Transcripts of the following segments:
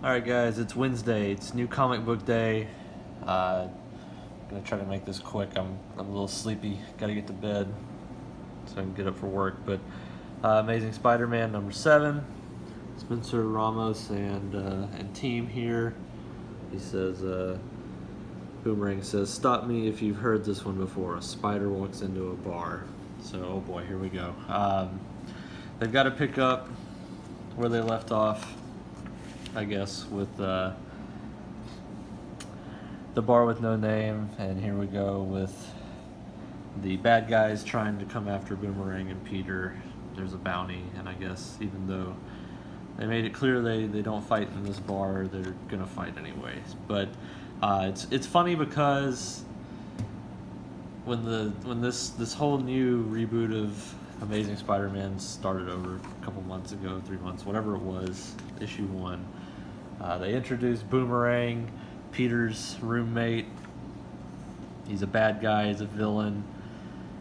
Alright guys, it's Wednesday. It's new comic book day. I'm gonna try to make this quick. I'm a little sleepy. Gotta get to bed so I can get up for work. But Amazing Spider-Man number 7. Spencer Ramos and team here. He says, Boomerang says, "Stop me if you've heard this one before. A spider walks into a bar." So, oh boy, here we go. They've got to pick up where they left off, I guess, with the bar with no name, and here we go with the bad guys trying to come after Boomerang and Peter. There's a bounty, and I guess even though they made it clear they don't fight in this bar, they're gonna fight anyways. But it's funny because when this whole new reboot of Amazing Spider-Man started over a couple months ago, 3 months, whatever it was, issue 1. They introduced Boomerang, Peter's roommate. He's a bad guy, he's a villain.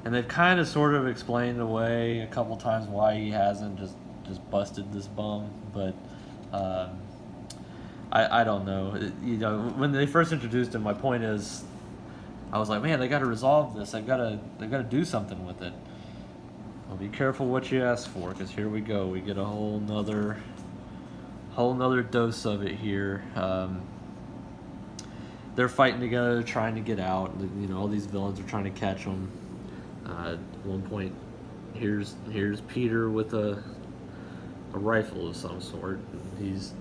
And they've kind of sort of explained away a couple times why he hasn't just busted this bum. But I don't know. When they first introduced him, my point is, I was like, man, they got to resolve this. They got to do something with it. Well, be careful what you ask for, because here we go. We get a whole nother dose of it here. They're fighting together, trying to get out. All these villains are trying to catch them. At one point, here's Peter with a rifle of some sort. He's,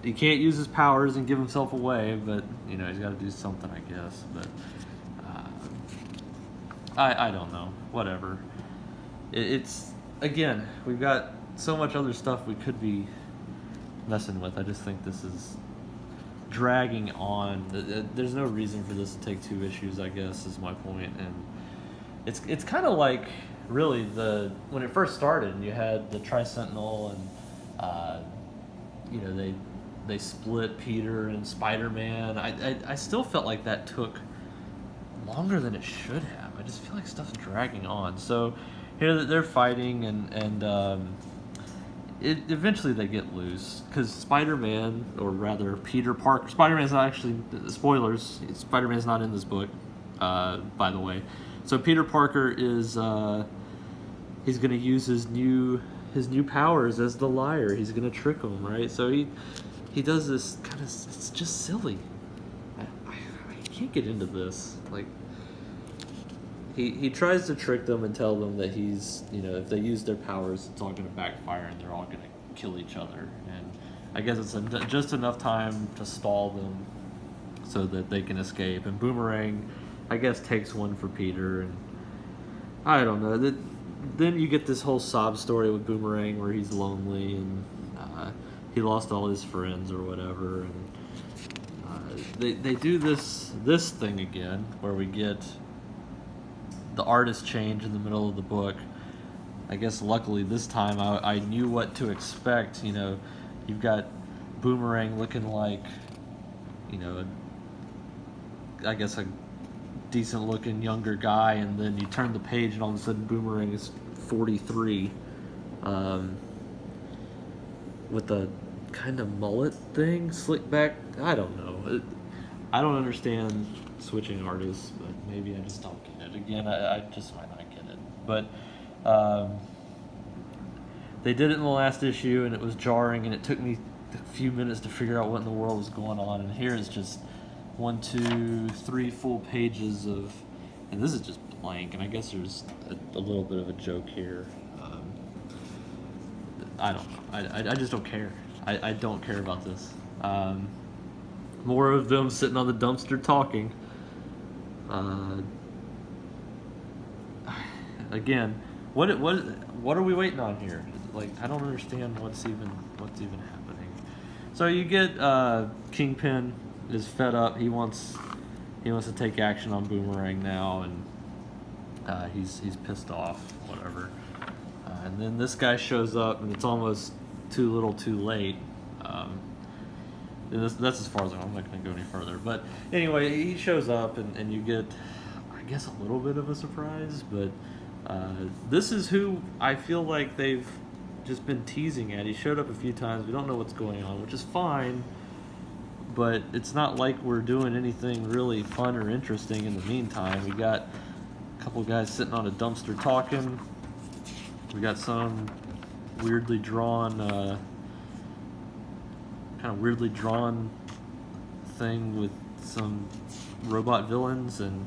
he can't use his powers and give himself away, but he's got to do something, I guess. But I don't know. Whatever. It's again, we've got so much other stuff we could be messing with. I just think this is dragging on. There's no reason for this to take 2 issues, I guess, is my point. And it's kind of like, really, when it first started, you had the Tri-Sentinel, and they split Peter and Spider-Man. I still felt like that took longer than it should have. I just feel like stuff's dragging on. So here they're fighting, and eventually they get loose, because Spider-Man, or rather Peter Parker, Spider-Man's not actually, spoilers, Spider-Man's not in this book, by the way. So Peter Parker is, he's going to use his new powers as the liar. He's going to trick him, right? So he does this kind of, it's just silly. I can't get into this. Like, he tries to trick them and tell them that he's, if they use their powers, it's all going to backfire and they're all going to kill each other. And I guess it's just enough time to stall them so that they can escape. And Boomerang, I guess, takes one for Peter. And I don't know. Then you get this whole sob story with Boomerang where he's lonely and he lost all his friends or whatever. And they do this thing again where we get the artist change in the middle of the book. I guess luckily this time I knew what to expect. You've got Boomerang looking like, I guess a decent looking younger guy, and then you turn the page and all of a sudden Boomerang is 43, with a kind of mullet thing, slick back. I don't know. I don't understand switching artists, but maybe I just don't get it. Again, I just might not get it. But they did it in the last issue, and it was jarring, and it took me a few minutes to figure out what in the world was going on. And here is just 1, 2, 3 full pages of, and this is just blank. And I guess there's a little bit of a joke here. I don't know. I just don't care. I don't care about this. More of them sitting on the dumpster talking. Again, what are we waiting on here? Like, I don't understand what's even happening. So you get Kingpin is fed up. He wants to take action on Boomerang now, and he's pissed off. Whatever. And then this guy shows up, and it's almost too little, too late. That's as far as I'm not going to go any further. But anyway, he shows up, and you get, I guess, a little bit of a surprise. But this is who I feel like they've just been teasing at. He showed up a few times. We don't know what's going on, which is fine. But it's not like we're doing anything really fun or interesting in the meantime. We got a couple guys sitting on a dumpster talking. We got some weirdly drawn, kind of weirdly drawn thing with some robot villains, and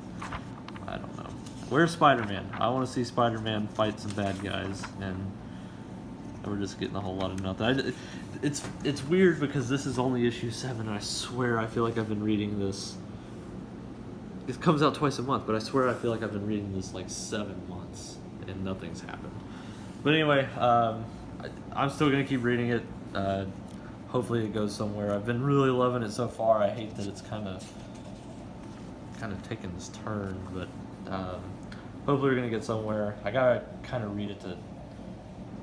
I don't know. Where's Spider-Man? I want to see Spider-Man fight some bad guys, and we're just getting a whole lot of nothing. It's weird because this is only issue 7, and I swear I feel like I've been reading this. It comes out twice a month, but I swear I feel like I've been reading this like 7 months, and nothing's happened. But anyway, I'm still gonna keep reading it. Hopefully it goes somewhere. I've been really loving it so far. I hate that it's kind of taking this turn, but hopefully we're gonna get somewhere. I gotta kind of read it to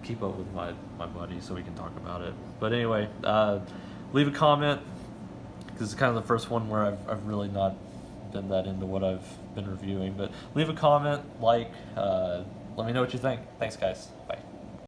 keep up with my buddy so we can talk about it. But anyway, leave a comment, because it's kind of the first one where I've really not been that into what I've been reviewing. But leave a comment, let me know what you think. Thanks, guys. Bye.